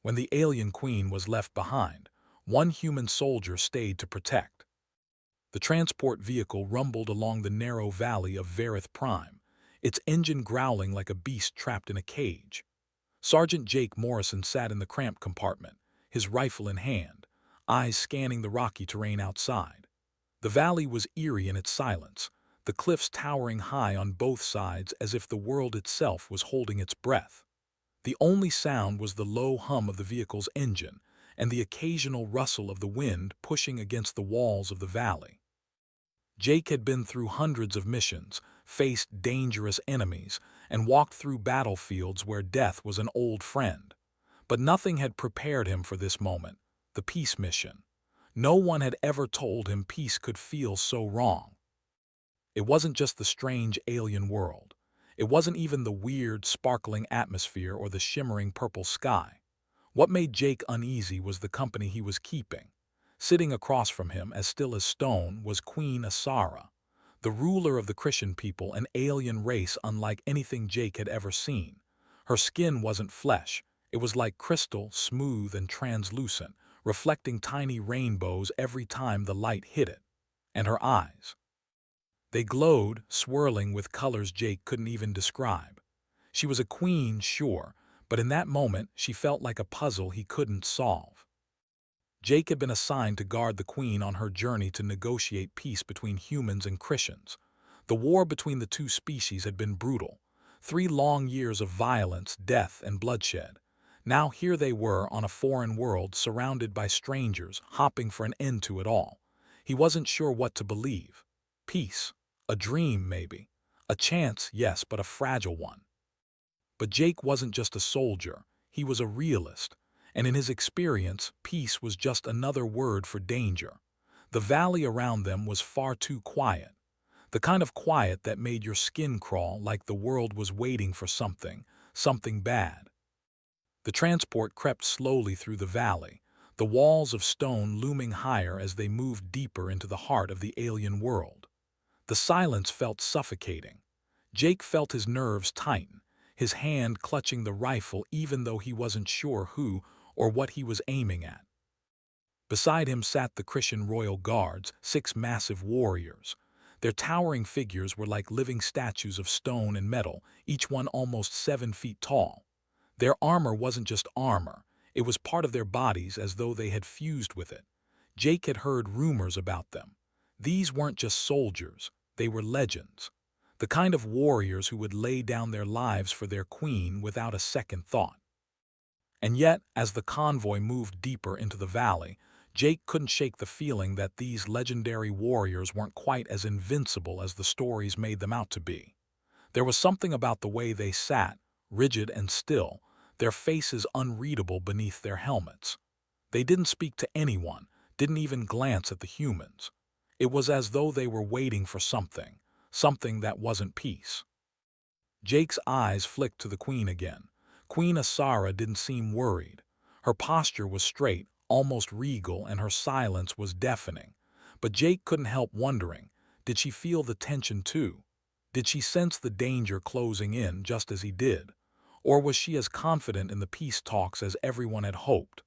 When the alien queen was left behind, one human soldier stayed to protect. The transport vehicle rumbled along the narrow valley of Verith Prime, its engine growling like a beast trapped in a cage. Sergeant Jake Morrison sat in the cramped compartment, his rifle in hand, eyes scanning the rocky terrain outside. The valley was eerie in its silence, the cliffs towering high on both sides as if the world itself was holding its breath. The only sound was the low hum of the vehicle's engine and the occasional rustle of the wind pushing against the walls of the valley. Jake had been through hundreds of missions, faced dangerous enemies, and walked through battlefields where death was an old friend. But nothing had prepared him for this moment, the peace mission. No one had ever told him peace could feel so wrong. It wasn't just the strange alien world. It wasn't even the weird, sparkling atmosphere or the shimmering purple sky. What made Jake uneasy was the company he was keeping. Sitting across from him, as still as stone, was Queen Asara, the ruler of the Christian people, an alien race unlike anything Jake had ever seen. Her skin wasn't flesh. It was like crystal, smooth and translucent, reflecting tiny rainbows every time the light hit it. And her eyes. They glowed, swirling with colors Jake couldn't even describe. She was a queen, sure, but in that moment she felt like a puzzle he couldn't solve. Jake had been assigned to guard the queen on her journey to negotiate peace between humans and Christians. The war between the two species had been brutal. 3 long years of violence, death, and bloodshed. Now here they were on a foreign world surrounded by strangers, hopping for an end to it all. He wasn't sure what to believe. Peace. A dream, maybe. A chance, yes, but a fragile one. But Jake wasn't just a soldier. He was a realist. And in his experience, peace was just another word for danger. The valley around them was far too quiet. The kind of quiet that made your skin crawl like the world was waiting for something bad. The transport crept slowly through the valley, the walls of stone looming higher as they moved deeper into the heart of the alien world. The silence felt suffocating. Jake felt his nerves tighten, his hand clutching the rifle even though he wasn't sure who or what he was aiming at. Beside him sat the Christian royal guards, 6 massive warriors. Their towering figures were like living statues of stone and metal, each one almost 7 feet tall. Their armor wasn't just armor, it was part of their bodies as though they had fused with it. Jake had heard rumors about them. These weren't just soldiers, they were legends. The kind of warriors who would lay down their lives for their queen without a second thought. And yet, as the convoy moved deeper into the valley, Jake couldn't shake the feeling that these legendary warriors weren't quite as invincible as the stories made them out to be. There was something about the way they sat, rigid and still, their faces unreadable beneath their helmets. They didn't speak to anyone, didn't even glance at the humans. It was as though they were waiting for something that wasn't peace. Jake's eyes flicked to the queen again. Queen Asara didn't seem worried. Her posture was straight, almost regal, and her silence was deafening. But Jake couldn't help wondering, did she feel the tension too? Did she sense the danger closing in just as he did? Or was she as confident in the peace talks as everyone had hoped?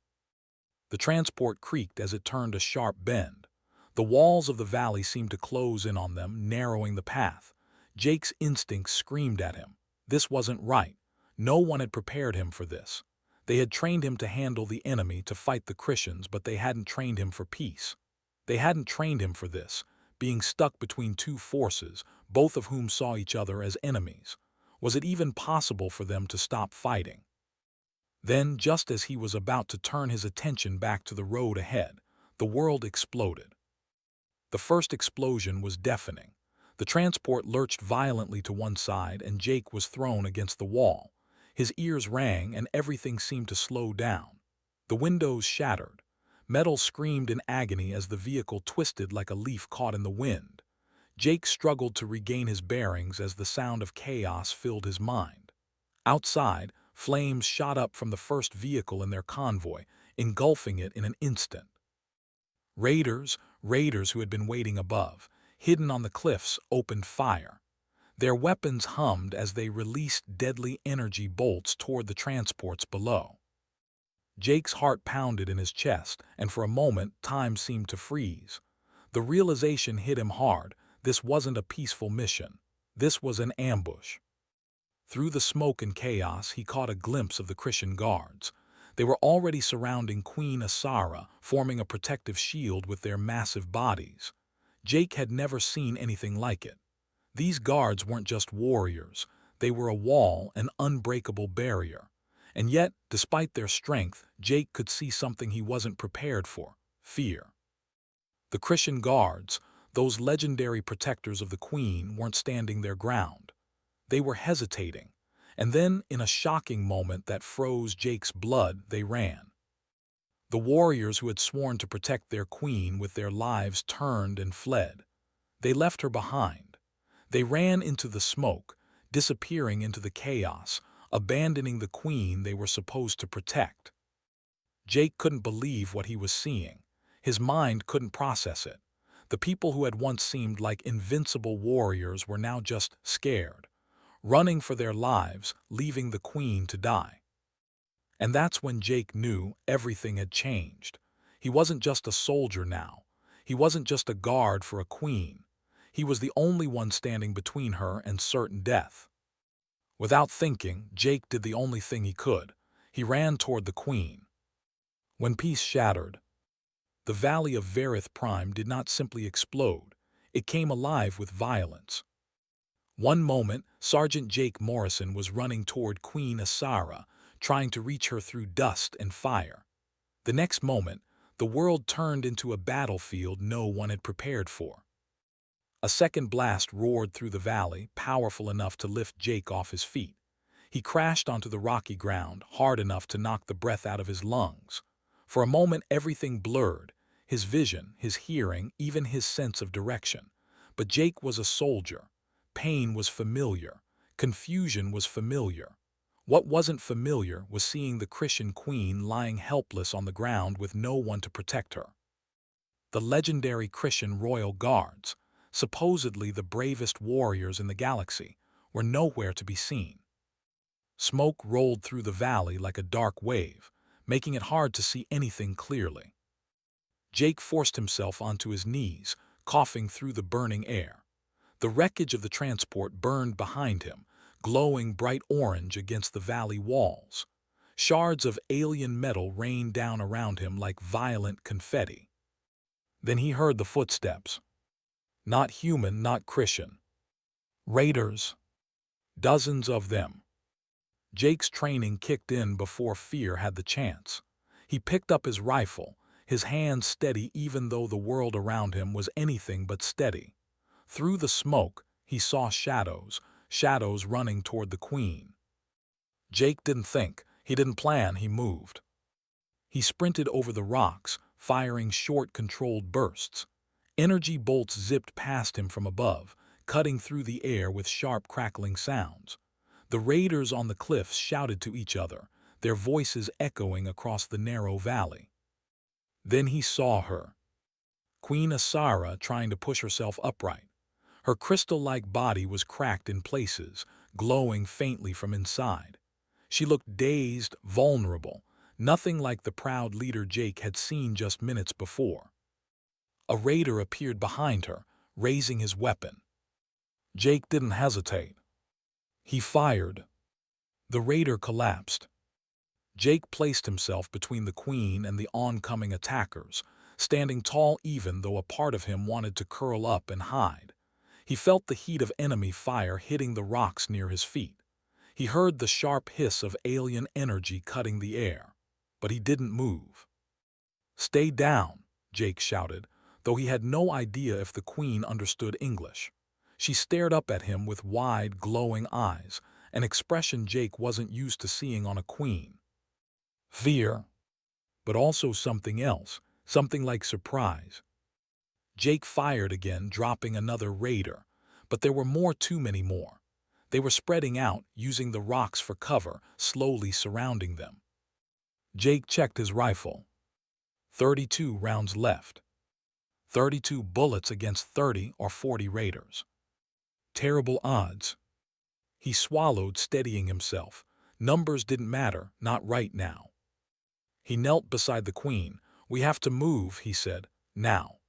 The transport creaked as it turned a sharp bend. The walls of the valley seemed to close in on them, narrowing the path. Jake's instincts screamed at him. This wasn't right. No one had prepared him for this. They had trained him to handle the enemy, to fight the Christians, but they hadn't trained him for peace. They hadn't trained him for this, being stuck between 2 forces, both of whom saw each other as enemies. Was it even possible for them to stop fighting? Then, just as he was about to turn his attention back to the road ahead, the world exploded. The first explosion was deafening. The transport lurched violently to one side and Jake was thrown against the wall. His ears rang and everything seemed to slow down. The windows shattered. Metal screamed in agony as the vehicle twisted like a leaf caught in the wind. Jake struggled to regain his bearings as the sound of chaos filled his mind. Outside, flames shot up from the first vehicle in their convoy, engulfing it in an instant. Raiders who had been waiting above, hidden on the cliffs, opened fire. Their weapons hummed as they released deadly energy bolts toward the transports below. Jake's heart pounded in his chest, and for a moment, time seemed to freeze. The realization hit him hard. This wasn't a peaceful mission. This was an ambush. Through the smoke and chaos, he caught a glimpse of the Christian guards. They were already surrounding Queen Asara, forming a protective shield with their massive bodies. Jake had never seen anything like it. These guards weren't just warriors. They were a wall, an unbreakable barrier. And yet, despite their strength, Jake could see something he wasn't prepared for: fear. The Christian guards, those legendary protectors of the Queen, weren't standing their ground. They were hesitating. And then, in a shocking moment that froze Jake's blood, they ran. The warriors who had sworn to protect their queen with their lives turned and fled. They left her behind. They ran into the smoke, disappearing into the chaos, abandoning the queen they were supposed to protect. Jake couldn't believe what he was seeing. His mind couldn't process it. The people who had once seemed like invincible warriors were now just scared, running for their lives, leaving the queen to die. And that's when Jake knew everything had changed. He wasn't just a soldier now. He wasn't just a guard for a queen. He was the only one standing between her and certain death. Without thinking, Jake did the only thing he could. He ran toward the queen. When peace shattered, the valley of Verith Prime did not simply explode. It came alive with violence. One moment, Sergeant Jake Morrison was running toward Queen Asara, trying to reach her through dust and fire. The next moment, the world turned into a battlefield no one had prepared for. A second blast roared through the valley, powerful enough to lift Jake off his feet. He crashed onto the rocky ground, hard enough to knock the breath out of his lungs. For a moment, everything blurred: his vision, his hearing, even his sense of direction. But Jake was a soldier. Pain was familiar. Confusion was familiar. What wasn't familiar was seeing the Christian queen lying helpless on the ground with no one to protect her. The legendary Christian royal guards, supposedly the bravest warriors in the galaxy, were nowhere to be seen. Smoke rolled through the valley like a dark wave, making it hard to see anything clearly. Jake forced himself onto his knees, coughing through the burning air. The wreckage of the transport burned behind him, glowing bright orange against the valley walls. Shards of alien metal rained down around him like violent confetti. Then he heard the footsteps. Not human, not Christian. Raiders. Dozens of them. Jake's training kicked in before fear had the chance. He picked up his rifle, his hands steady even though the world around him was anything but steady. Through the smoke, he saw shadows running toward the queen. Jake didn't think, he didn't plan, he moved. He sprinted over the rocks, firing short, controlled bursts. Energy bolts zipped past him from above, cutting through the air with sharp, crackling sounds. The raiders on the cliffs shouted to each other, their voices echoing across the narrow valley. Then he saw her. Queen Asara trying to push herself upright. Her crystal-like body was cracked in places, glowing faintly from inside. She looked dazed, vulnerable, nothing like the proud leader Jake had seen just minutes before. A raider appeared behind her, raising his weapon. Jake didn't hesitate. He fired. The raider collapsed. Jake placed himself between the queen and the oncoming attackers, standing tall even though a part of him wanted to curl up and hide. He felt the heat of enemy fire hitting the rocks near his feet. He heard the sharp hiss of alien energy cutting the air, but he didn't move. "Stay down," Jake shouted, though he had no idea if the queen understood English. She stared up at him with wide, glowing eyes, an expression Jake wasn't used to seeing on a queen. Fear, but also something else, something like surprise. Jake fired again, dropping another raider, but there were too many more. They were spreading out, using the rocks for cover, slowly surrounding them. Jake checked his rifle. 32 rounds left. 32 bullets against 30 or 40 raiders. Terrible odds. He swallowed, steadying himself. Numbers didn't matter, not right now. He knelt beside the queen. "We have to move," he said. "Now."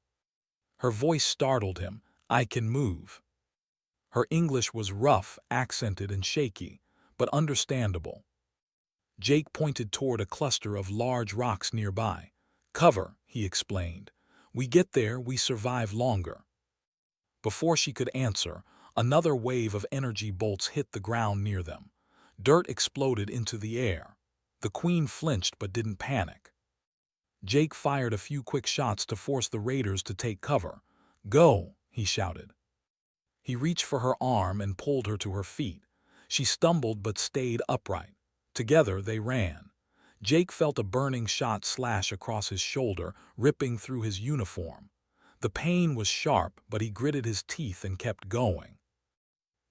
Her voice startled him. "I can move." Her English was rough, accented, and shaky, but understandable. Jake pointed toward a cluster of large rocks nearby. "Cover," he explained. "We get there, we survive longer." Before she could answer, another wave of energy bolts hit the ground near them. Dirt exploded into the air. The queen flinched but didn't panic. Jake fired a few quick shots to force the raiders to take cover. "Go," he shouted. He reached for her arm and pulled her to her feet. She stumbled but stayed upright. Together they ran. Jake felt a burning shot slash across his shoulder, ripping through his uniform. The pain was sharp, but he gritted his teeth and kept going.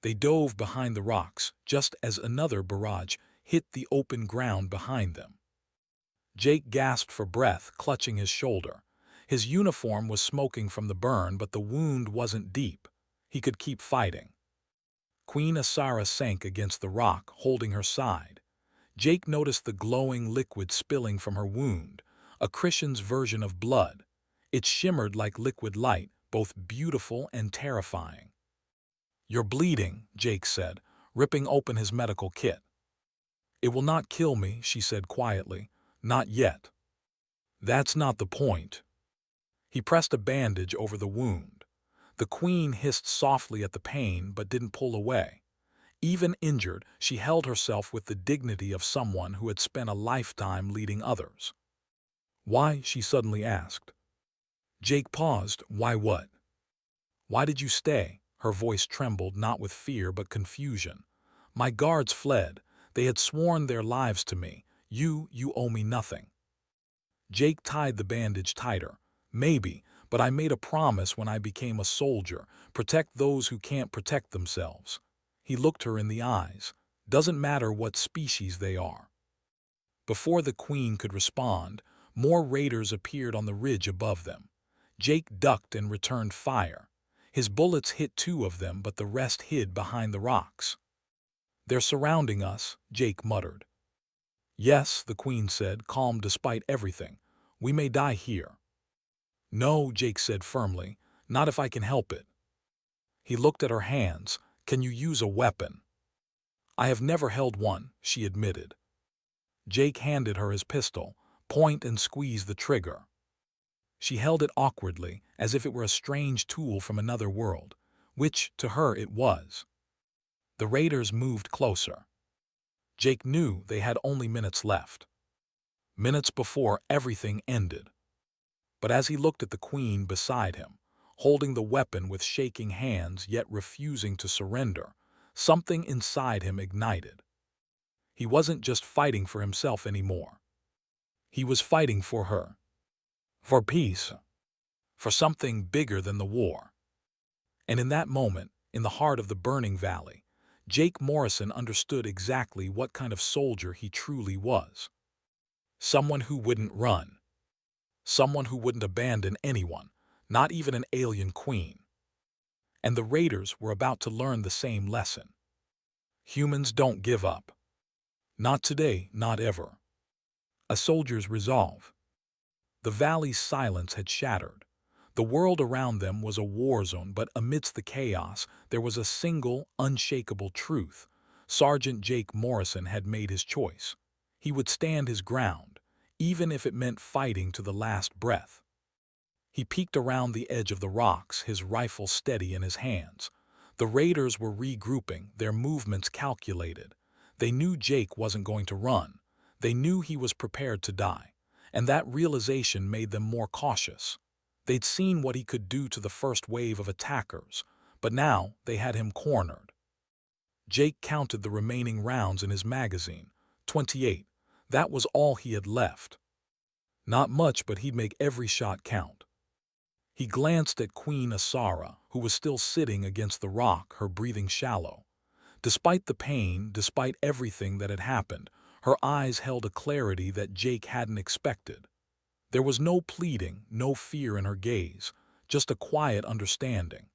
They dove behind the rocks, just as another barrage hit the open ground behind them. Jake gasped for breath, clutching his shoulder. His uniform was smoking from the burn, but the wound wasn't deep. He could keep fighting. Queen Asara sank against the rock, holding her side. Jake noticed the glowing liquid spilling from her wound, a Christian's version of blood. It shimmered like liquid light, both beautiful and terrifying. "You're bleeding," Jake said, ripping open his medical kit. "It will not kill me," she said quietly. "Not yet." "That's not the point." He pressed a bandage over the wound. The queen hissed softly at the pain but didn't pull away. Even injured, she held herself with the dignity of someone who had spent a lifetime leading others. "Why?" she suddenly asked. Jake paused. "Why what?" "Why did you stay?" Her voice trembled, not with fear but confusion. "My guards fled. They had sworn their lives to me. You owe me nothing." Jake tied the bandage tighter. "Maybe, but I made a promise when I became a soldier. Protect those who can't protect themselves." He looked her in the eyes. "Doesn't matter what species they are." Before the queen could respond, more raiders appeared on the ridge above them. Jake ducked and returned fire. His bullets hit 2 of them, but the rest hid behind the rocks. "They're surrounding us," Jake muttered. "Yes," the queen said, calm despite everything. "We may die here." "No," Jake said firmly. "Not if I can help it." He looked at her hands. "Can you use a weapon?" "I have never held one," she admitted. Jake handed her his pistol. "Point and squeeze the trigger." She held it awkwardly, as if it were a strange tool from another world, which, to her, it was. The raiders moved closer. Jake knew they had only minutes left. Minutes before everything ended. But as he looked at the queen beside him, holding the weapon with shaking hands yet refusing to surrender, something inside him ignited. He wasn't just fighting for himself anymore. He was fighting for her. For peace. For something bigger than the war. And in that moment, in the heart of the burning valley, Jake Morrison understood exactly what kind of soldier he truly was. Someone who wouldn't run. Someone who wouldn't abandon anyone, not even an alien queen. And the raiders were about to learn the same lesson. Humans don't give up. Not today, not ever. A soldier's resolve. The valley's silence had shattered. The world around them was a war zone, but amidst the chaos, there was a single, unshakable truth. Sergeant Jake Morrison had made his choice. He would stand his ground, even if it meant fighting to the last breath. He peeked around the edge of the rocks, his rifle steady in his hands. The raiders were regrouping, their movements calculated. They knew Jake wasn't going to run. They knew he was prepared to die, and that realization made them more cautious. They'd seen what he could do to the first wave of attackers, but now they had him cornered. Jake counted the remaining rounds in his magazine. 28. That was all he had left. Not much, but he'd make every shot count. He glanced at Queen Asara, who was still sitting against the rock, her breathing shallow. Despite the pain, despite everything that had happened, her eyes held a clarity that Jake hadn't expected. There was no pleading, no fear in her gaze, just a quiet understanding.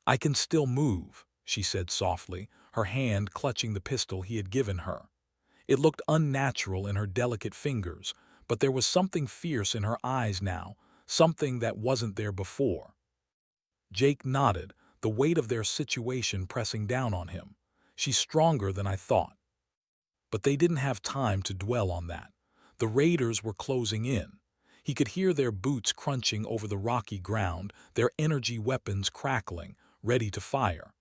"I can still move," she said softly, her hand clutching the pistol he had given her. It looked unnatural in her delicate fingers, but there was something fierce in her eyes now, something that wasn't there before. Jake nodded, the weight of their situation pressing down on him. She's stronger than I thought. But they didn't have time to dwell on that. The raiders were closing in. He could hear their boots crunching over the rocky ground, their energy weapons crackling, ready to fire.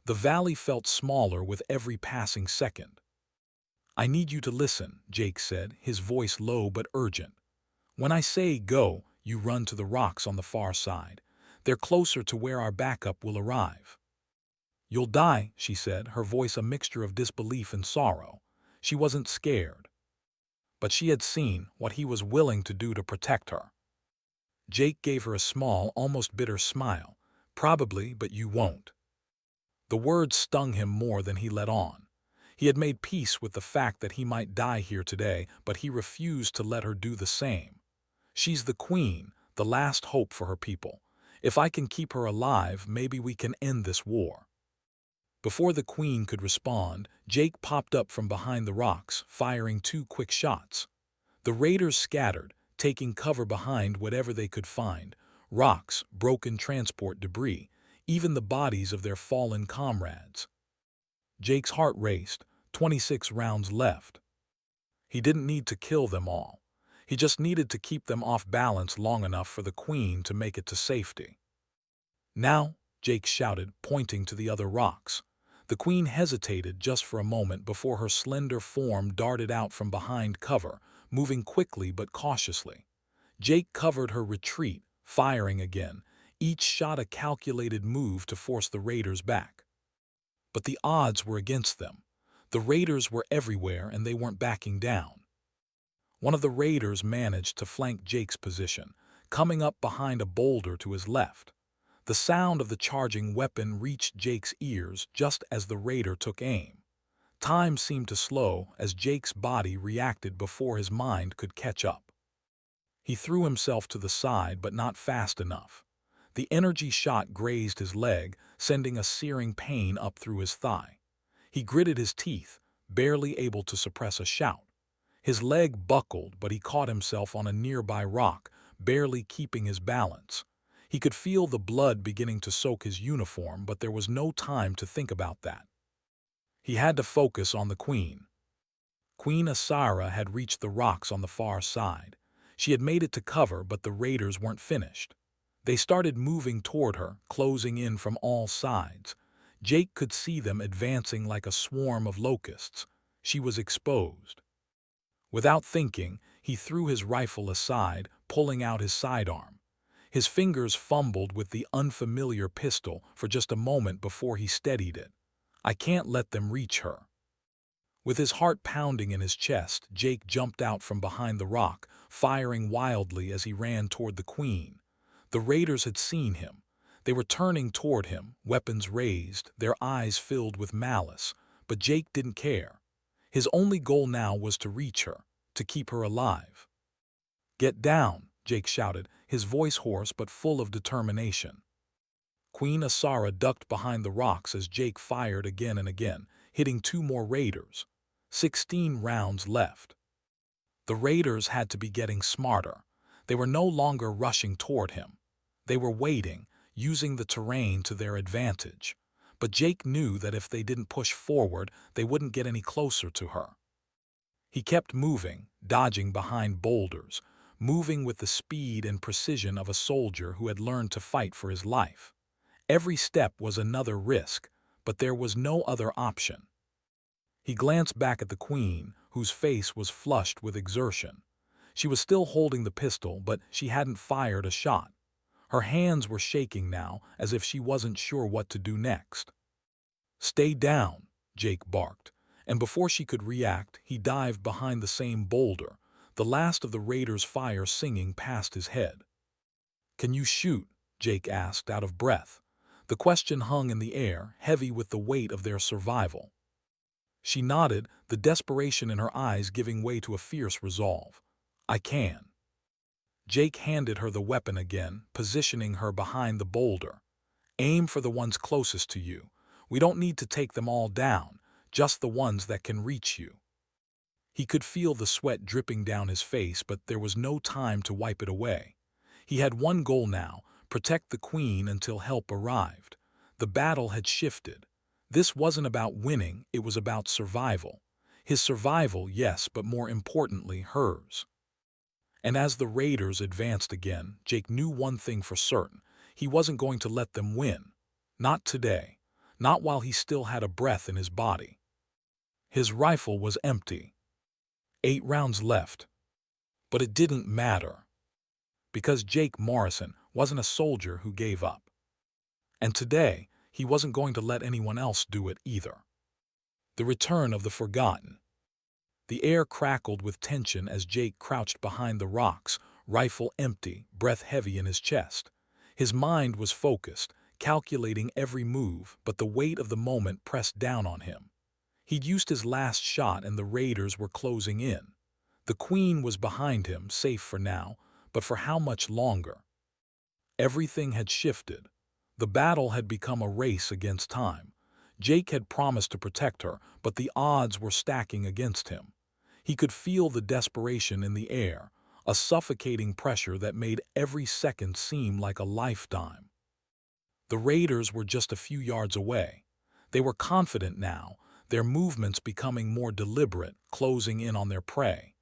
The valley felt smaller with every passing second. "I need you to listen," Jake said, his voice low but urgent. "When I say go, you run to the rocks on the far side. They're closer to where our backup will arrive." "You'll die," she said, her voice a mixture of disbelief and sorrow. She wasn't scared, but she had seen what he was willing to do to protect her. Jake gave her a small, almost bitter smile. "Probably, but you won't." The words stung him more than he let on. He had made peace with the fact that he might die here today, but he refused to let her do the same. "She's the queen, the last hope for her people. If I can keep her alive, maybe we can end this war." Before the queen could respond, Jake popped up from behind the rocks, firing 2 quick shots. The raiders scattered, taking cover behind whatever they could find: rocks, broken transport debris, even the bodies of their fallen comrades. Jake's heart raced, 26 rounds left. He didn't need to kill them all. He just needed to keep them off balance long enough for the queen to make it to safety. "Now," Jake shouted, pointing to the other rocks. The queen hesitated just for a moment before her slender form darted out from behind cover, moving quickly but cautiously. Jake covered her retreat, firing again, each shot a calculated move to force the raiders back. But the odds were against them. The raiders were everywhere and they weren't backing down. One of the raiders managed to flank Jake's position, coming up behind a boulder to his left. The sound of the charging weapon reached Jake's ears just as the raider took aim. Time seemed to slow as Jake's body reacted before his mind could catch up. He threw himself to the side, but not fast enough. The energy shot grazed his leg, sending a searing pain up through his thigh. He gritted his teeth, barely able to suppress a shout. His leg buckled, but he caught himself on a nearby rock, barely keeping his balance. He could feel the blood beginning to soak his uniform, but there was no time to think about that. He had to focus on the queen. Queen Asara had reached the rocks on the far side. She had made it to cover, but the raiders weren't finished. They started moving toward her, closing in from all sides. Jake could see them advancing like a swarm of locusts. She was exposed. Without thinking, he threw his rifle aside, pulling out his sidearm. His fingers fumbled with the unfamiliar pistol for just a moment before he steadied it. "I can't let them reach her." With his heart pounding in his chest, Jake jumped out from behind the rock, firing wildly as he ran toward the queen. The raiders had seen him. They were turning toward him, weapons raised, their eyes filled with malice. But Jake didn't care. His only goal now was to reach her, to keep her alive. "Get down," Jake shouted, his voice hoarse but full of determination. Queen Asara ducked behind the rocks as Jake fired again and again, hitting 2 more raiders. 16 rounds left. The raiders had to be getting smarter. They were no longer rushing toward him. They were waiting, using the terrain to their advantage. But Jake knew that if they didn't push forward, they wouldn't get any closer to her. He kept moving, dodging behind boulders, moving with the speed and precision of a soldier who had learned to fight for his life. Every step was another risk, but there was no other option. He glanced back at the queen, whose face was flushed with exertion. She was still holding the pistol, but she hadn't fired a shot. Her hands were shaking now, as if she wasn't sure what to do next. "Stay down," Jake barked, and before she could react, he dived behind the same boulder, the last of the raiders' fire singing past his head. "Can you shoot?" Jake asked, out of breath. The question hung in the air, heavy with the weight of their survival. She nodded, the desperation in her eyes giving way to a fierce resolve. "I can." Jake handed her the weapon again, positioning her behind the boulder. "Aim for the ones closest to you. We don't need to take them all down, just the ones that can reach you." He could feel the sweat dripping down his face, but there was no time to wipe it away. He had one goal now: protect the queen until help arrived. The battle had shifted. This wasn't about winning, it was about survival. His survival, yes, but more importantly, hers. And as the raiders advanced again, Jake knew one thing for certain: he wasn't going to let them win. Not today. Not while he still had a breath in his body. His rifle was empty. 8 rounds left. But it didn't matter, because Jake Morrison wasn't a soldier who gave up. And today, he wasn't going to let anyone else do it either. The return of the forgotten. The air crackled with tension as Jake crouched behind the rocks, rifle empty, breath heavy in his chest. His mind was focused, calculating every move, but the weight of the moment pressed down on him. He'd used his last shot and the raiders were closing in. The queen was behind him, safe for now, but for how much longer? Everything had shifted. The battle had become a race against time. Jake had promised to protect her, but the odds were stacking against him. He could feel the desperation in the air, a suffocating pressure that made every second seem like a lifetime. The raiders were just a few yards away. They were confident now, their movements becoming more deliberate, closing in on their prey.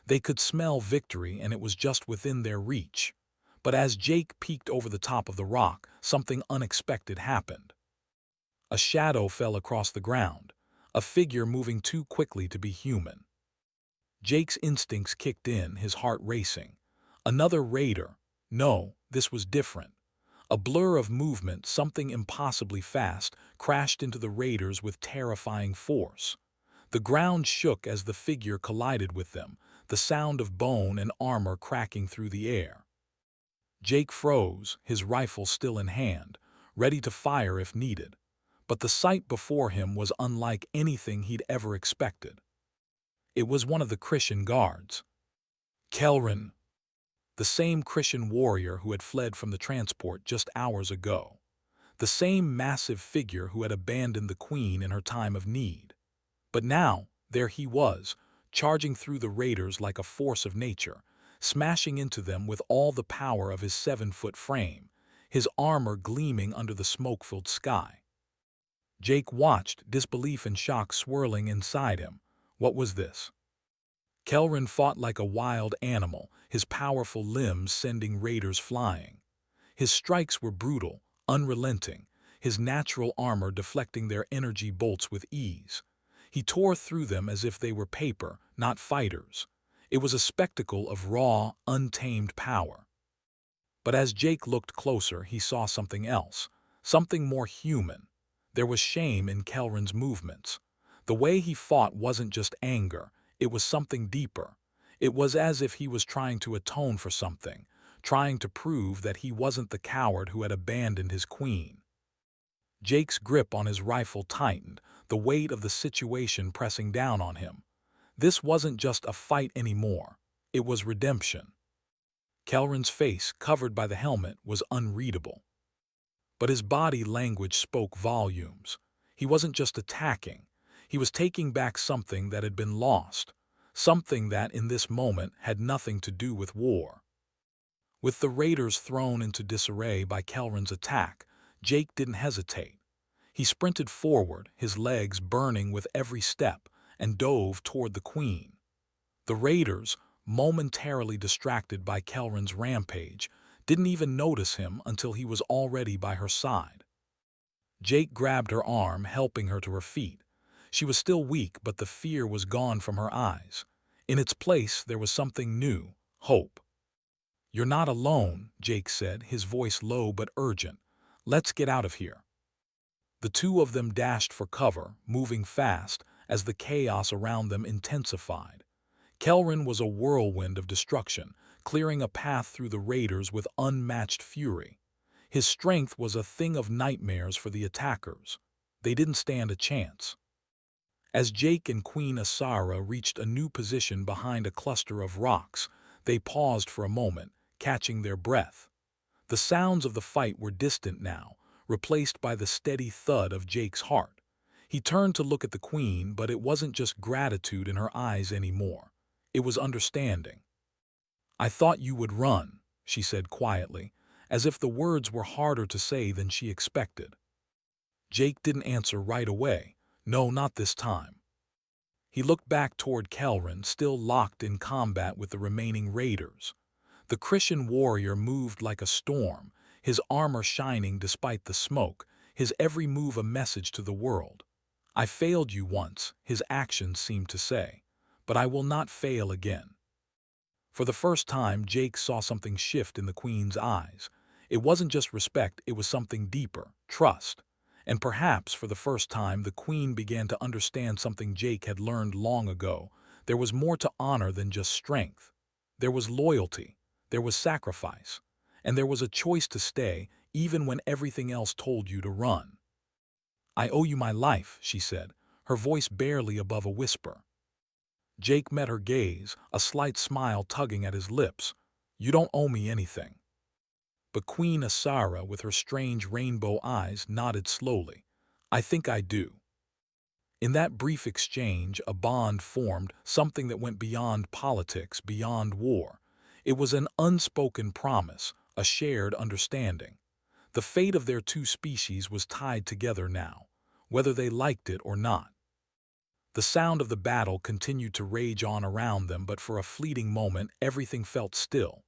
They could smell victory, and it was just within their reach. But as Jake peeked over the top of the rock, something unexpected happened. A shadow fell across the ground, a figure moving too quickly to be human. Jake's instincts kicked in, his heart racing. Another raider. No, this was different. A blur of movement, something impossibly fast, crashed into the raiders with terrifying force. The ground shook as the figure collided with them, the sound of bone and armor cracking through the air. Jake froze, his rifle still in hand, ready to fire if needed. But the sight before him was unlike anything he'd ever expected. It was one of the Christian guards. Kelrin, the same Christian warrior who had fled from the transport just hours ago. The same massive figure who had abandoned the queen in her time of need. But now, there he was, charging through the raiders like a force of nature, smashing into them with all the power of his 7-foot frame, his armor gleaming under the smoke-filled sky. Jake watched, disbelief and shock swirling inside him. What was this? Kelrin fought like a wild animal, his powerful limbs sending raiders flying. His strikes were brutal, unrelenting, his natural armor deflecting their energy bolts with ease. He tore through them as if they were paper, not fighters. It was a spectacle of raw, untamed power. But as Jake looked closer, he saw something else, something more human. There was shame in Kelrin's movements. The way he fought wasn't just anger, it was something deeper. It was as if he was trying to atone for something, trying to prove that he wasn't the coward who had abandoned his queen. Jake's grip on his rifle tightened, the weight of the situation pressing down on him. This wasn't just a fight anymore, it was redemption. Kelrin's face, covered by the helmet, was unreadable. But his body language spoke volumes. He wasn't just attacking. He was taking back something that had been lost, something that, in this moment, had nothing to do with war. With the raiders thrown into disarray by Kelrin's attack, Jake didn't hesitate. He sprinted forward, his legs burning with every step, and dove toward the queen. The raiders, momentarily distracted by Kelrin's rampage, didn't even notice him until he was already by her side. Jake grabbed her arm, helping her to her feet. She was still weak, but the fear was gone from her eyes. In its place, there was something new: hope. "You're not alone," Jake said, his voice low but urgent. "Let's get out of here." The two of them dashed for cover, moving fast, as the chaos around them intensified. Kelrin was a whirlwind of destruction, clearing a path through the raiders with unmatched fury. His strength was a thing of nightmares for the attackers. They didn't stand a chance. As Jake and Queen Asara reached a new position behind a cluster of rocks, they paused for a moment, catching their breath. The sounds of the fight were distant now, replaced by the steady thud of Jake's heart. He turned to look at the queen, but it wasn't just gratitude in her eyes anymore. It was understanding. "I thought you would run," she said quietly, as if the words were harder to say than she expected. Jake didn't answer right away. No, not this time. He looked back toward Kelrin, still locked in combat with the remaining raiders. The Christian warrior moved like a storm, his armor shining despite the smoke, his every move a message to the world. "I failed you once," his actions seemed to say, "but I will not fail again." For the first time, Jake saw something shift in the queen's eyes. It wasn't just respect, it was something deeper, trust. And perhaps for the first time, the queen began to understand something Jake had learned long ago. There was more to honor than just strength. There was loyalty, there was sacrifice, and there was a choice to stay even when everything else told you to run. "I owe you my life," she said, her voice barely above a whisper. Jake met her gaze, a slight smile tugging at his lips. "You don't owe me anything." But Queen Asara, with her strange rainbow eyes, nodded slowly. "I think I do." In that brief exchange, a bond formed, something that went beyond politics, beyond war. It was an unspoken promise, a shared understanding. The fate of their two species was tied together now, whether they liked it or not. The sound of the battle continued to rage on around them, but for a fleeting moment everything felt still.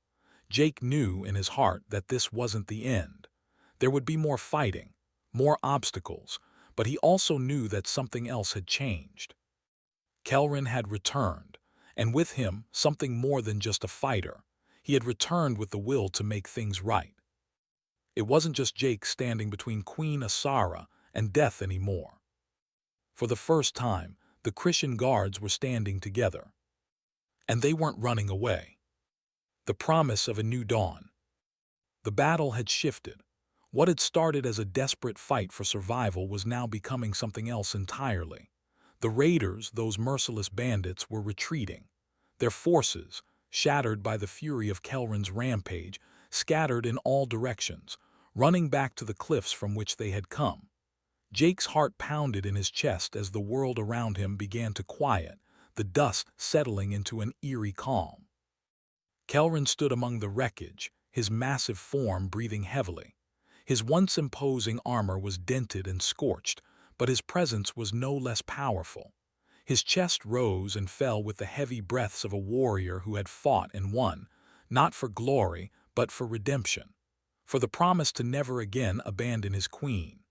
Jake knew in his heart that this wasn't the end. There would be more fighting, more obstacles, but he also knew that something else had changed. Kelrin had returned, and with him something more than just a fighter. He had returned with the will to make things right. It wasn't just Jake standing between Queen Asara and death anymore. For the first time, the Christian guards were standing together. And they weren't running away. The promise of a new dawn. The battle had shifted. What had started as a desperate fight for survival was now becoming something else entirely. The raiders, those merciless bandits, were retreating. Their forces, shattered by the fury of Kelrin's rampage, scattered in all directions, running back to the cliffs from which they had come. Jake's heart pounded in his chest as the world around him began to quiet, the dust settling into an eerie calm. Kelrin stood among the wreckage, his massive form breathing heavily. His once imposing armor was dented and scorched, but his presence was no less powerful. His chest rose and fell with the heavy breaths of a warrior who had fought and won, not for glory, but for redemption, for the promise to never again abandon his queen.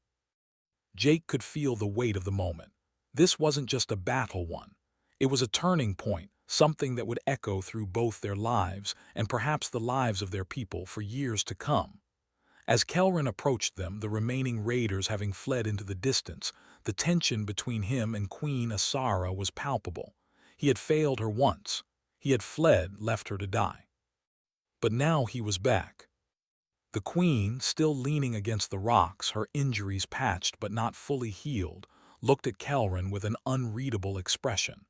Jake could feel the weight of the moment. This wasn't just a battle won. It was a turning point, something that would echo through both their lives and perhaps the lives of their people for years to come. As Kelrin approached them, the remaining raiders having fled into the distance, the tension between him and Queen Asara was palpable. He had failed her once. He had fled, left her to die. But now he was back. The queen, still leaning against the rocks, her injuries patched but not fully healed, looked at Kelrin with an unreadable expression.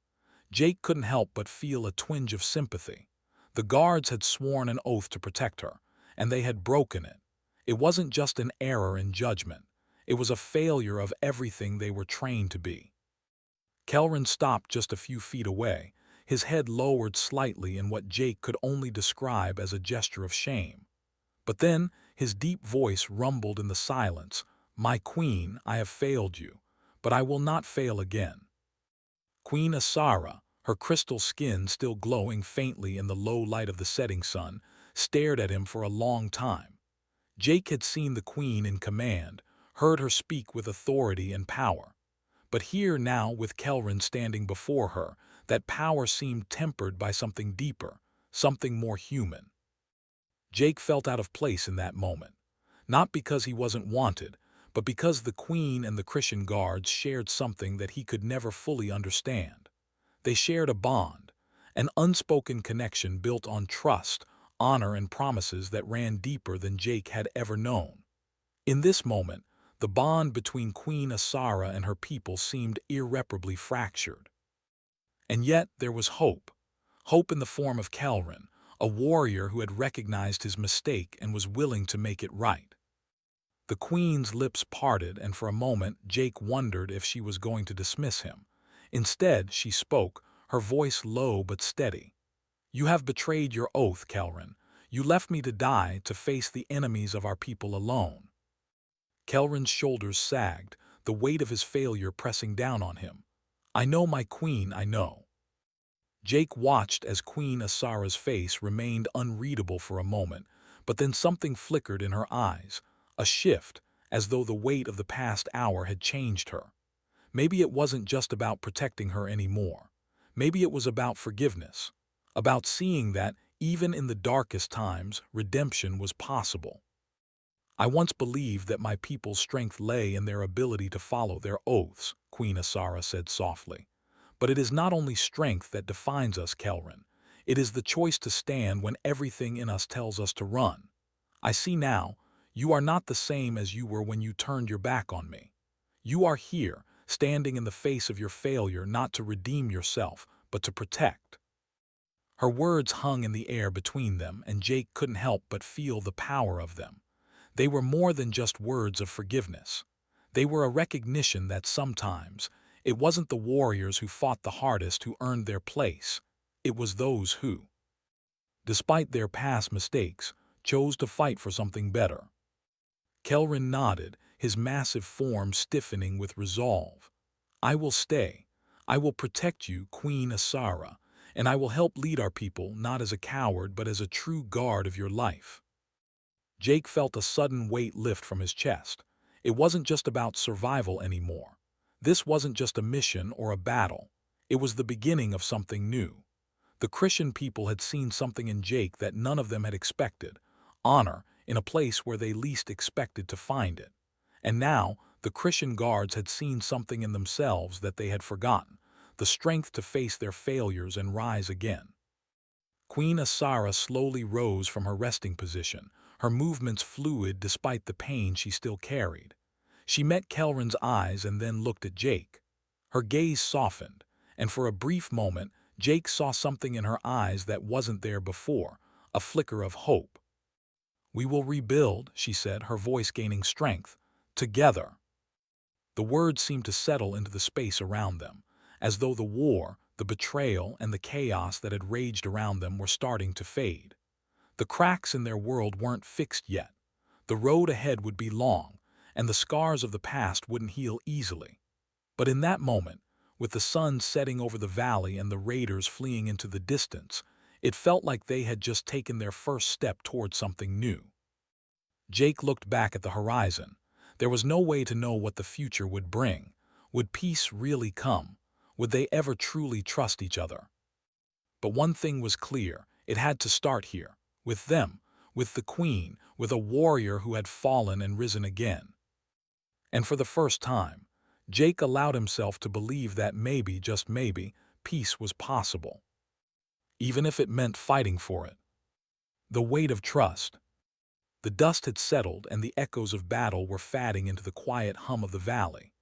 Jake couldn't help but feel a twinge of sympathy. The guards had sworn an oath to protect her, and they had broken it. It wasn't just an error in judgment. It was a failure of everything they were trained to be. Kelrin stopped just a few feet away, his head lowered slightly in what Jake could only describe as a gesture of shame. But then his deep voice rumbled in the silence. "My queen, I have failed you, but I will not fail again." Queen Asara, her crystal skin still glowing faintly in the low light of the setting sun, stared at him for a long time. Jake had seen the queen in command, heard her speak with authority and power. But here now, with Kelrin standing before her, that power seemed tempered by something deeper, something more human. Jake felt out of place in that moment, not because he wasn't wanted, but because the Queen and the Christian guards shared something that he could never fully understand. They shared a bond, an unspoken connection built on trust, honor, and promises that ran deeper than Jake had ever known. In this moment, the bond between Queen Asara and her people seemed irreparably fractured. And yet there was hope, hope in the form of Kelrin, a warrior who had recognized his mistake and was willing to make it right. The queen's lips parted, and for a moment Jake wondered if she was going to dismiss him. Instead, she spoke, her voice low but steady. "You have betrayed your oath, Kelrin. You left me to die, to face the enemies of our people alone." Kelrin's shoulders sagged, the weight of his failure pressing down on him. "I know, my queen, I know." Jake watched as Queen Asara's face remained unreadable for a moment, but then something flickered in her eyes, a shift, as though the weight of the past hour had changed her. Maybe it wasn't just about protecting her anymore. Maybe it was about forgiveness, about seeing that, even in the darkest times, redemption was possible. "I once believed that my people's strength lay in their ability to follow their oaths," Queen Asara said softly. "But it is not only strength that defines us, Kelrin. It is the choice to stand when everything in us tells us to run. I see now, you are not the same as you were when you turned your back on me. You are here, standing in the face of your failure, not to redeem yourself, but to protect." Her words hung in the air between them, and Jake couldn't help but feel the power of them. They were more than just words of forgiveness. They were a recognition that sometimes it wasn't the warriors who fought the hardest who earned their place. It was those who, despite their past mistakes, chose to fight for something better. Kelrin nodded, his massive form stiffening with resolve. "I will stay. I will protect you, Queen Asara, and I will help lead our people not as a coward but as a true guard of your life." Jake felt a sudden weight lift from his chest. It wasn't just about survival anymore. This wasn't just a mission or a battle. It was the beginning of something new. The Christian people had seen something in Jake that none of them had expected: honor in a place where they least expected to find it. And now, the Christian guards had seen something in themselves that they had forgotten: the strength to face their failures and rise again. Queen Asara slowly rose from her resting position, her movements fluid despite the pain she still carried. She met Kelrin's eyes and then looked at Jake. Her gaze softened, and for a brief moment, Jake saw something in her eyes that wasn't there before, a flicker of hope. "We will rebuild," she said, her voice gaining strength. "Together." The words seemed to settle into the space around them, as though the war, the betrayal, and the chaos that had raged around them were starting to fade. The cracks in their world weren't fixed yet. The road ahead would be long, and the scars of the past wouldn't heal easily. But in that moment, with the sun setting over the valley and the raiders fleeing into the distance, it felt like they had just taken their first step toward something new. Jake looked back at the horizon. There was no way to know what the future would bring. Would peace really come? Would they ever truly trust each other? But one thing was clear: it had to start here, with them, with the queen, with a warrior who had fallen and risen again. And for the first time, Jake allowed himself to believe that maybe, just maybe, peace was possible. Even if it meant fighting for it. The weight of trust. The dust had settled and the echoes of battle were fading into the quiet hum of the valley.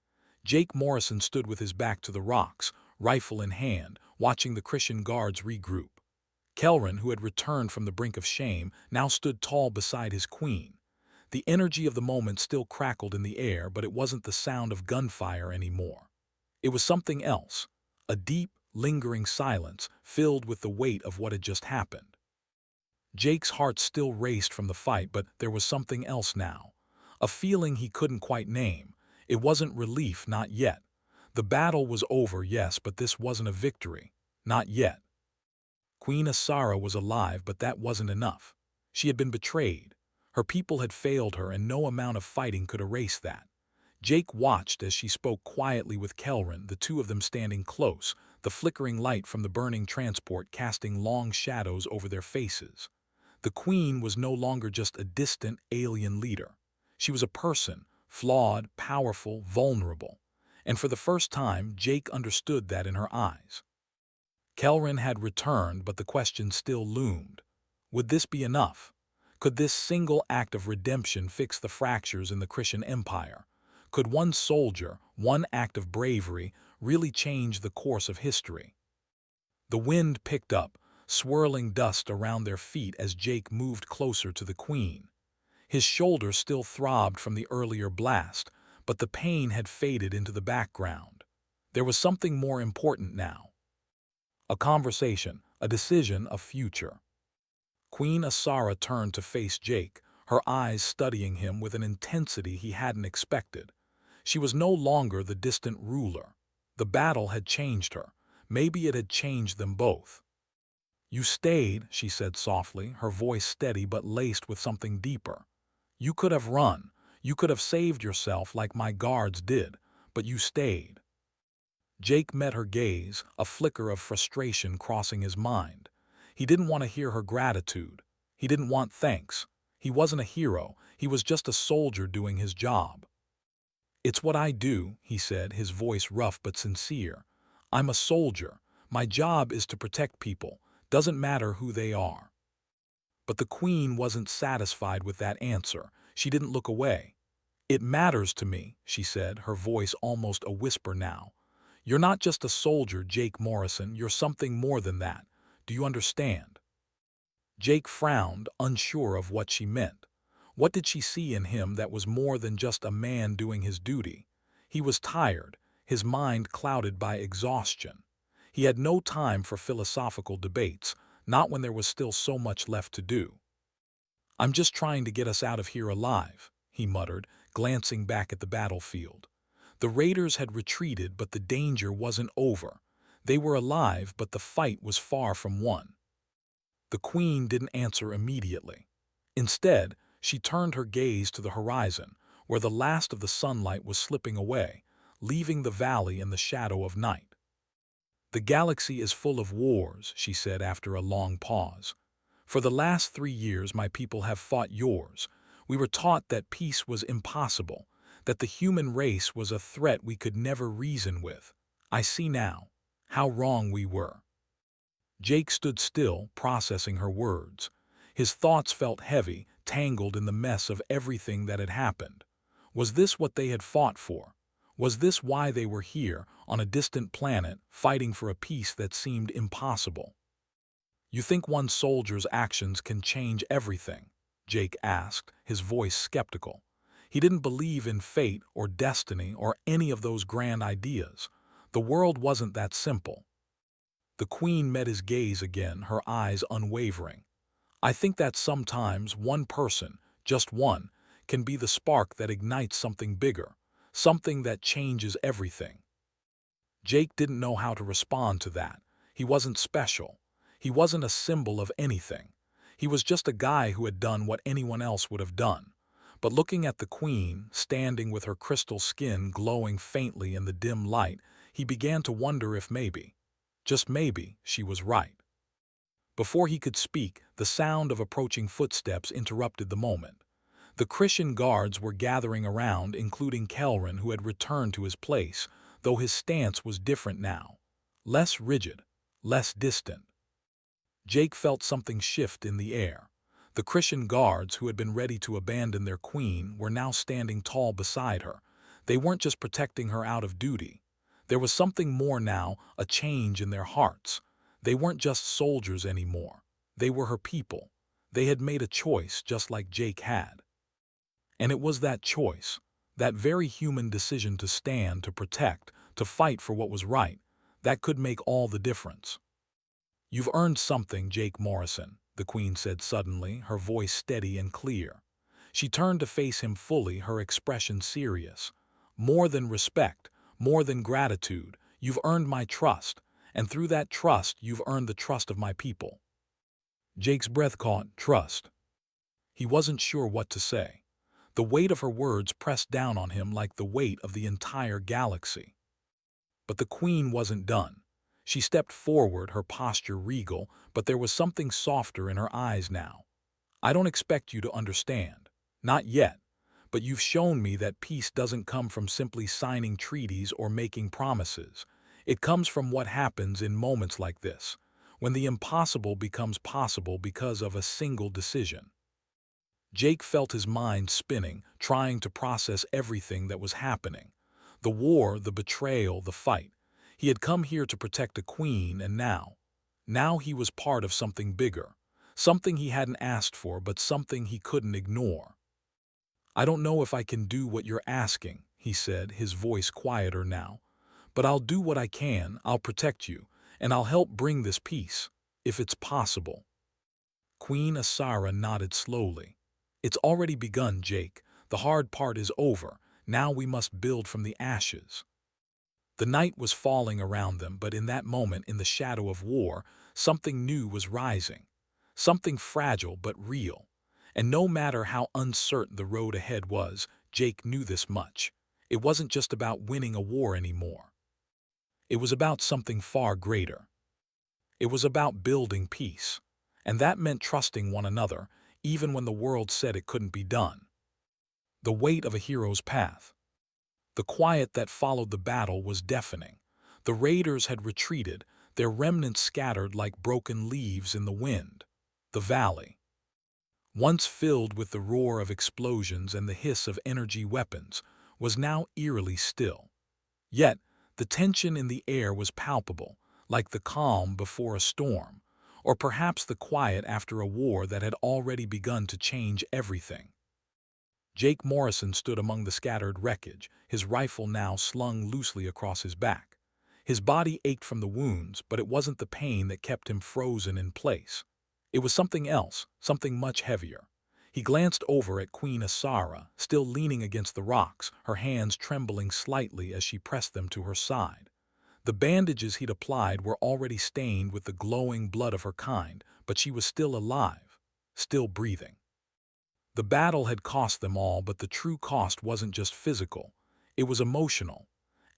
Jake Morrison stood with his back to the rocks, rifle in hand, watching the Christian guards regroup. Kelrin, who had returned from the brink of shame, now stood tall beside his queen. The energy of the moment still crackled in the air, but it wasn't the sound of gunfire anymore. It was something else, a deep, lingering silence filled with the weight of what had just happened. Jake's heart still raced from the fight, but there was something else now. A feeling he couldn't quite name. It wasn't relief, not yet. The battle was over, yes, but this wasn't a victory. Not yet. Queen Asara was alive, but that wasn't enough. She had been betrayed. Her people had failed her, and no amount of fighting could erase that. Jake watched as she spoke quietly with Kelrin, the two of them standing close, the flickering light from the burning transport casting long shadows over their faces. The queen was no longer just a distant, alien leader. She was a person, flawed, powerful, vulnerable. And for the first time, Jake understood that in her eyes. Kelrin had returned, but the question still loomed. Would this be enough? Could this single act of redemption fix the fractures in the Christian empire? Could one soldier, one act of bravery, really change the course of history? The wind picked up, swirling dust around their feet as Jake moved closer to the queen. His shoulder still throbbed from the earlier blast, but the pain had faded into the background. There was something more important now. A conversation, a decision, a future. Queen Asara turned to face Jake, her eyes studying him with an intensity he hadn't expected. She was no longer the distant ruler. The battle had changed her. Maybe it had changed them both. "You stayed," she said softly, her voice steady but laced with something deeper. "You could have run. You could have saved yourself like my guards did, but you stayed." Jake met her gaze, a flicker of frustration crossing his mind. He didn't want to hear her gratitude. He didn't want thanks. He wasn't a hero. He was just a soldier doing his job. "It's what I do," he said, his voice rough but sincere. "I'm a soldier. My job is to protect people. Doesn't matter who they are." But the queen wasn't satisfied with that answer. She didn't look away. "It matters to me," she said, her voice almost a whisper now. "You're not just a soldier, Jake Morrison. You're something more than that. Do you understand?" Jake frowned, unsure of what she meant. What did she see in him that was more than just a man doing his duty? He was tired, his mind clouded by exhaustion. He had no time for philosophical debates, not when there was still so much left to do. "I'm just trying to get us out of here alive," he muttered, glancing back at the battlefield. The raiders had retreated, but the danger wasn't over. They were alive, but the fight was far from won. The queen didn't answer immediately. Instead, she turned her gaze to the horizon, where the last of the sunlight was slipping away, leaving the valley in the shadow of night. "The galaxy is full of wars," she said after a long pause. "For the last 3 years my people have fought yours. We were taught that peace was impossible, that the human race was a threat we could never reason with. I see now how wrong we were." Jake stood still, processing her words. His thoughts felt heavy, tangled in the mess of everything that had happened. Was this what they had fought for? Was this why they were here, on a distant planet, fighting for a peace that seemed impossible? "You think one soldier's actions can change everything?" Jake asked, his voice skeptical. He didn't believe in fate or destiny or any of those grand ideas. The world wasn't that simple. The queen met his gaze again, her eyes unwavering. "I think that sometimes one person, just one, can be the spark that ignites something bigger, something that changes everything." Jake didn't know how to respond to that. He wasn't special. He wasn't a symbol of anything. He was just a guy who had done what anyone else would have done. But looking at the queen, standing with her crystal skin glowing faintly in the dim light, he began to wonder if maybe, just maybe, she was right. Before he could speak, the sound of approaching footsteps interrupted the moment. The Christian guards were gathering around, including Kelrin, who had returned to his place, though his stance was different now. Less rigid, less distant. Jake felt something shift in the air. The Christian guards, who had been ready to abandon their queen, were now standing tall beside her. They weren't just protecting her out of duty. There was something more now, a change in their hearts. They weren't just soldiers anymore. They were her people. They had made a choice just like Jake had. And it was that choice, that very human decision to stand, to protect, to fight for what was right, that could make all the difference. "You've earned something, Jake Morrison," the queen said suddenly, her voice steady and clear. She turned to face him fully, her expression serious. "More than respect, more than gratitude, you've earned my trust, and through that trust you've earned the trust of my people." Jake's breath caught. Trust. He wasn't sure what to say. The weight of her words pressed down on him like the weight of the entire galaxy. But the queen wasn't done. She stepped forward, her posture regal, but there was something softer in her eyes now. "I don't expect you to understand. Not yet. But you've shown me that peace doesn't come from simply signing treaties or making promises. It comes from what happens in moments like this, when the impossible becomes possible because of a single decision." Jake felt his mind spinning, trying to process everything that was happening. The war, the betrayal, the fight. He had come here to protect a queen, and now he was part of something bigger. Something he hadn't asked for, but something he couldn't ignore. "I don't know if I can do what you're asking," he said, his voice quieter now. "But I'll do what I can, I'll protect you, and I'll help bring this peace, if it's possible." Queen Asara nodded slowly. "It's already begun, Jake. The hard part is over. Now we must build from the ashes." The night was falling around them, but in that moment, in the shadow of war, something new was rising. Something fragile but real. And no matter how uncertain the road ahead was, Jake knew this much. It wasn't just about winning a war anymore. It was about something far greater. It was about building peace. And that meant trusting one another, even when the world said it couldn't be done. The weight of a hero's path. The quiet that followed the battle was deafening. The raiders had retreated, their remnants scattered like broken leaves in the wind. The valley, once filled with the roar of explosions and the hiss of energy weapons, was now eerily still. Yet, the tension in the air was palpable, like the calm before a storm, or perhaps the quiet after a war that had already begun to change everything. Jake Morrison stood among the scattered wreckage, his rifle now slung loosely across his back. His body ached from the wounds, but it wasn't the pain that kept him frozen in place. It was something else, something much heavier. He glanced over at Queen Asara, still leaning against the rocks, her hands trembling slightly as she pressed them to her side. The bandages he'd applied were already stained with the glowing blood of her kind, but she was still alive, still breathing. The battle had cost them all, but the true cost wasn't just physical. It was emotional.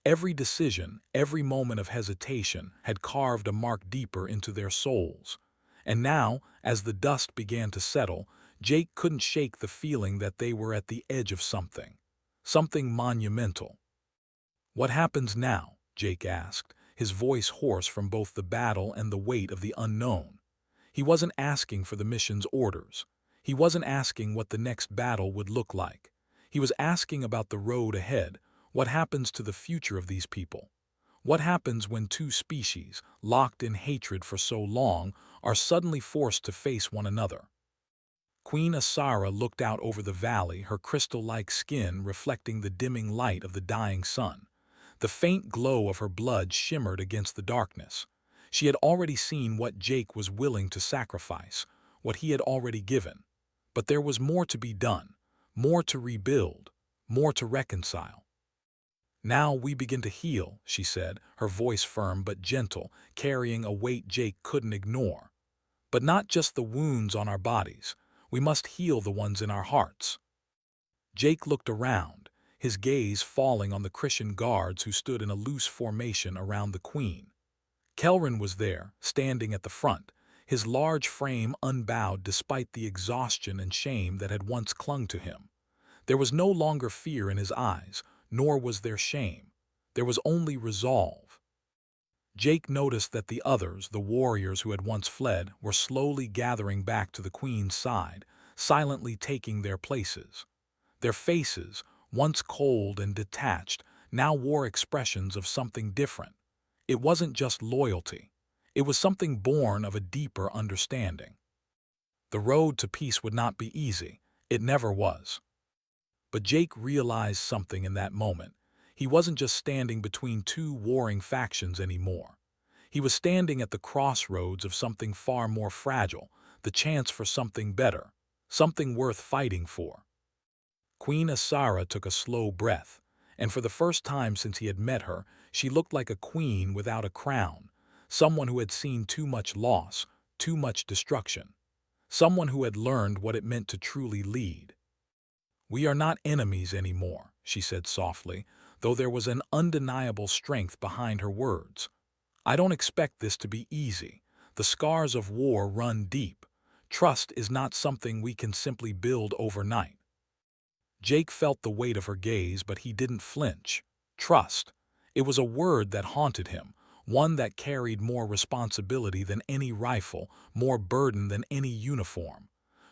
Every decision, every moment of hesitation had carved a mark deeper into their souls. And now, as the dust began to settle, Jake couldn't shake the feeling that they were at the edge of something. Something monumental. "What happens now?" Jake asked, his voice hoarse from both the battle and the weight of the unknown. He wasn't asking for the mission's orders. He wasn't asking what the next battle would look like. He was asking about the road ahead. What happens to the future of these people? What happens when two species, locked in hatred for so long, are suddenly forced to face one another? Queen Asara looked out over the valley, her crystal-like skin reflecting the dimming light of the dying sun. The faint glow of her blood shimmered against the darkness. She had already seen what Jake was willing to sacrifice, what he had already given. But there was more to be done, more to rebuild, more to reconcile. "Now we begin to heal," she said, her voice firm but gentle, carrying a weight Jake couldn't ignore. "But not just the wounds on our bodies. We must heal the ones in our hearts." Jake looked around, his gaze falling on the Christian guards who stood in a loose formation around the queen. Kelrin was there, standing at the front, his large frame unbowed despite the exhaustion and shame that had once clung to him. There was no longer fear in his eyes, nor was there shame. There was only resolve. Jake noticed that the others, the warriors who had once fled, were slowly gathering back to the queen's side, silently taking their places. Their faces, once cold and detached, now wore expressions of something different. It wasn't just loyalty. It was something born of a deeper understanding. The road to peace would not be easy. It never was. But Jake realized something in that moment. He wasn't just standing between two warring factions anymore. He was standing at the crossroads of something far more fragile, the chance for something better, something worth fighting for. Queen Asara took a slow breath, and for the first time since he had met her, she looked like a queen without a crown, someone who had seen too much loss, too much destruction, someone who had learned what it meant to truly lead. "We are not enemies anymore," she said softly, though there was an undeniable strength behind her words. "I don't expect this to be easy. The scars of war run deep. Trust is not something we can simply build overnight." Jake felt the weight of her gaze, but he didn't flinch. Trust. It was a word that haunted him, one that carried more responsibility than any rifle, more burden than any uniform.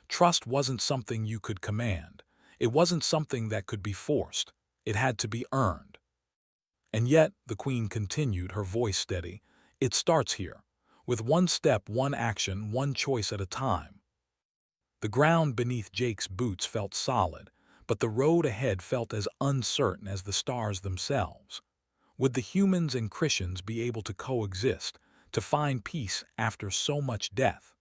Trust wasn't something you could command. It wasn't something that could be forced. It had to be earned. "And yet," the queen continued, her voice steady, "it starts here, with one step, one action, one choice at a time." The ground beneath Jake's boots felt solid, but the road ahead felt as uncertain as the stars themselves. Would the humans and Christians be able to coexist, to find peace after so much death?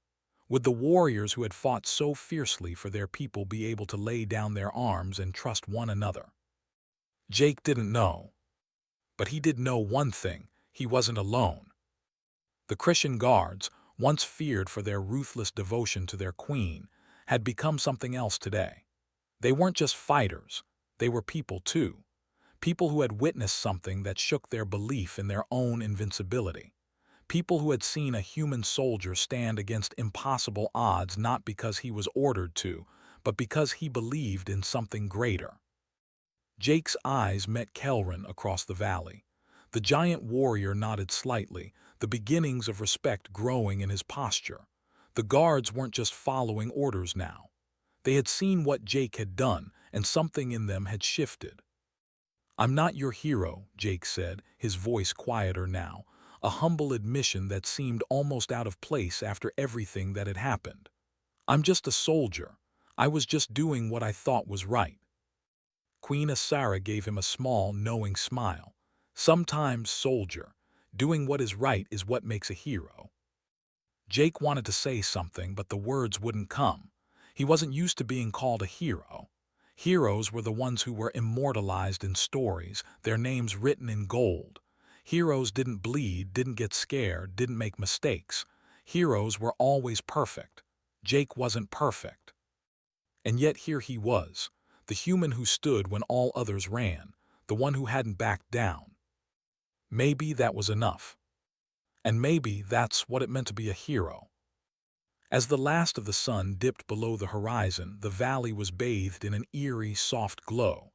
Would the warriors who had fought so fiercely for their people be able to lay down their arms and trust one another? Jake didn't know. But he did know one thing: he wasn't alone. The Christian guards, once feared for their ruthless devotion to their queen, had become something else today. They weren't just fighters, they were people too. People who had witnessed something that shook their belief in their own invincibility. People who had seen a human soldier stand against impossible odds not because he was ordered to, but because he believed in something greater. Jake's eyes met Kelrin across the valley. The giant warrior nodded slightly, the beginnings of respect growing in his posture. The guards weren't just following orders now. They had seen what Jake had done, and something in them had shifted. "I'm not your hero," Jake said, his voice quieter now, a humble admission that seemed almost out of place after everything that had happened. "I'm just a soldier. I was just doing what I thought was right." Queen Asara gave him a small, knowing smile. "Sometimes, soldier, doing what is right is what makes a hero." Jake wanted to say something, but the words wouldn't come. He wasn't used to being called a hero. Heroes were the ones who were immortalized in stories, their names written in gold. Heroes didn't bleed, didn't get scared, didn't make mistakes. Heroes were always perfect. Jake wasn't perfect. And yet here he was, the human who stood when all others ran, the one who hadn't backed down. Maybe that was enough. And maybe that's what it meant to be a hero. As the last of the sun dipped below the horizon, the valley was bathed in an eerie, soft glow.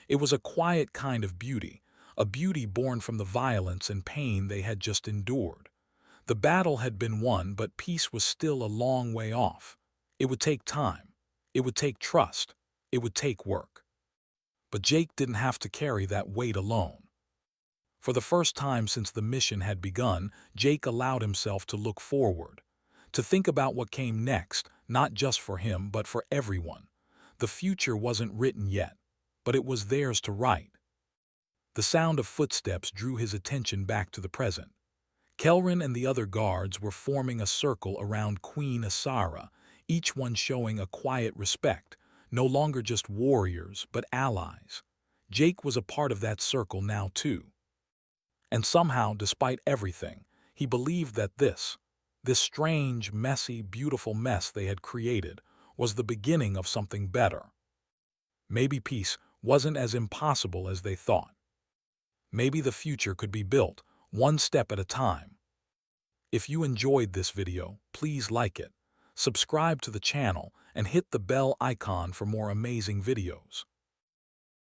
It was a quiet kind of beauty, a beauty born from the violence and pain they had just endured. The battle had been won, but peace was still a long way off. It would take time. It would take trust. It would take work. But Jake didn't have to carry that weight alone. For the first time since the mission had begun, Jake allowed himself to look forward, to think about what came next, not just for him but for everyone. The future wasn't written yet, but it was theirs to write. The sound of footsteps drew his attention back to the present. Kelrin and the other guards were forming a circle around Queen Asara, each one showing a quiet respect, no longer just warriors but allies. Jake was a part of that circle now too. And somehow, despite everything, he believed that this strange, messy, beautiful mess they had created was the beginning of something better. Maybe peace wasn't as impossible as they thought. Maybe the future could be built, one step at a time. If you enjoyed this video, please like it, subscribe to the channel, and hit the bell icon for more amazing videos.